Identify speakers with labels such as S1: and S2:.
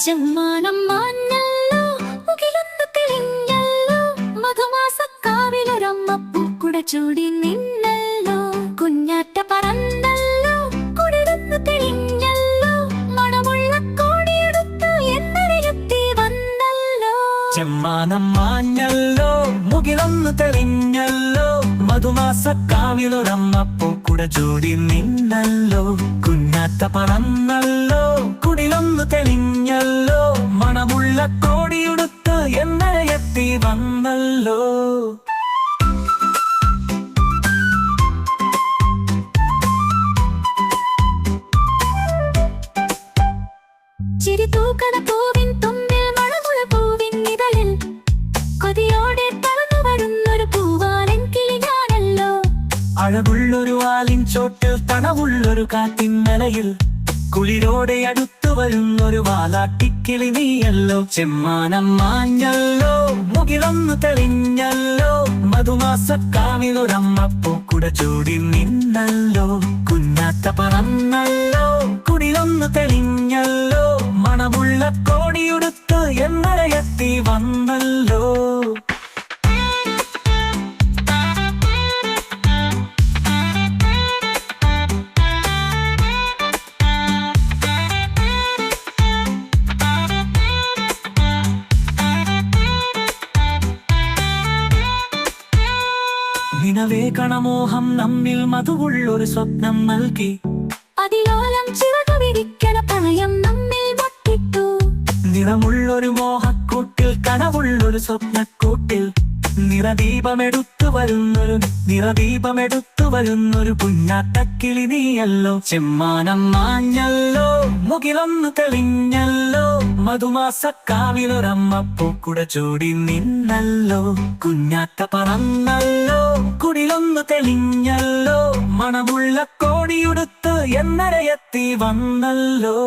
S1: ചെമ്മാനം മാഞ്ഞല്ലോ മുകിലൊന്നു തെളിഞ്ഞല്ലോ മധുമാസക്കാവിലൊരമ്മ പൂക്കുട ചൂടി നിന്നല്ലോ കുഞ്ഞാറ്റ പറന്നല്ലോ കുടിലൊന്നു തെളിഞ്ഞല്ലോ മണമുള്ള കോടിയെടുത്ത് എന്നരയെത്തി വന്നല്ലോ
S2: ചെമ്മാനം മാഞ്ഞല്ലോ മുകിലൊന്നു തെളിഞ്ഞല്ലോ മധുമാസക്കാവിലൊരമ്മ പൂക്കുട ചൂടി നിന്നല്ലോ കുഞ്ഞാറ്റ പറന്നല്ലോ കുടിലൊന്നു തെളിഞ്ഞല്ലോ മണമുള്ള കോടിയുടുത്ത് എന്നരയെത്തി വന്നല്ലോ
S1: ചിരി തൂക്കണ പൂവിൻ തുമ്പിൽ മണമുള്ള പൂവിൻ ഇതളിൽ കൊതിയോടെ പറന്നു വരുന്നൊരു പൂവാലൻ കിളി ഞാനല്ലോ
S2: അഴകുള്ളൊരു വാലിൻ ചോട്ടിൽ തണവുള്ളൊരു കാറ്റിൻ നിലയിൽ കുളിരോടെ അടുത്തു വരുന്നൊരു വാലാട്ടിക്കിളി നീയല്ലോ ചെമ്മാനം മാഞ്ഞല്ലോ മുകിലൊന്നു തെളിഞ്ഞല്ലോ മധുമാസക്കാവിലൊരമ്മ പൂക്കുട ചൂടി നിന്നല്ലോ കുഞ്ഞാറ്റ പറന്നല്ലോ കുടിലൊന്നു തെളിഞ്ഞല്ലോ മണമുള്ള കോടിയുടുത്ത് എന്നരയെത്തി വന്നല്ലോ നിലവേ കണമോഹം നമ്മിൽ മധുവുള്ളൊരു സ്വപ്നം നൽകി
S1: അതിലോലം ചിറകു വിരിക്കണ പ്രണയം നമ്മിൽ മൊട്ടിട്ടു
S2: നിറമുള്ളൊരു മോഹക്കൂട്ടിൽ കനവുള്ളൊരു സ്വപ്നക്കൂട്ടിൽ നിറദീപമെടുത്തു വരുന്നൊരു കുഞ്ഞാട്ടക്കിളി നീയല്ലോ ചെമ്മാനം മാഞ്ഞല്ലോ മുകിലൊന്നു തെളിഞ്ഞല്ലോ മധുമാസക്കാവിലൊരമ്മ പൂക്കുട ചൂടി നിന്നല്ലോ കുഞ്ഞാറ്റ പറന്നല്ലോ കുടിലൊന്നു തെളിഞ്ഞല്ലോ മണമുള്ള കോടിയുടുത്ത് എന്നരയെത്തി വന്നല്ലോ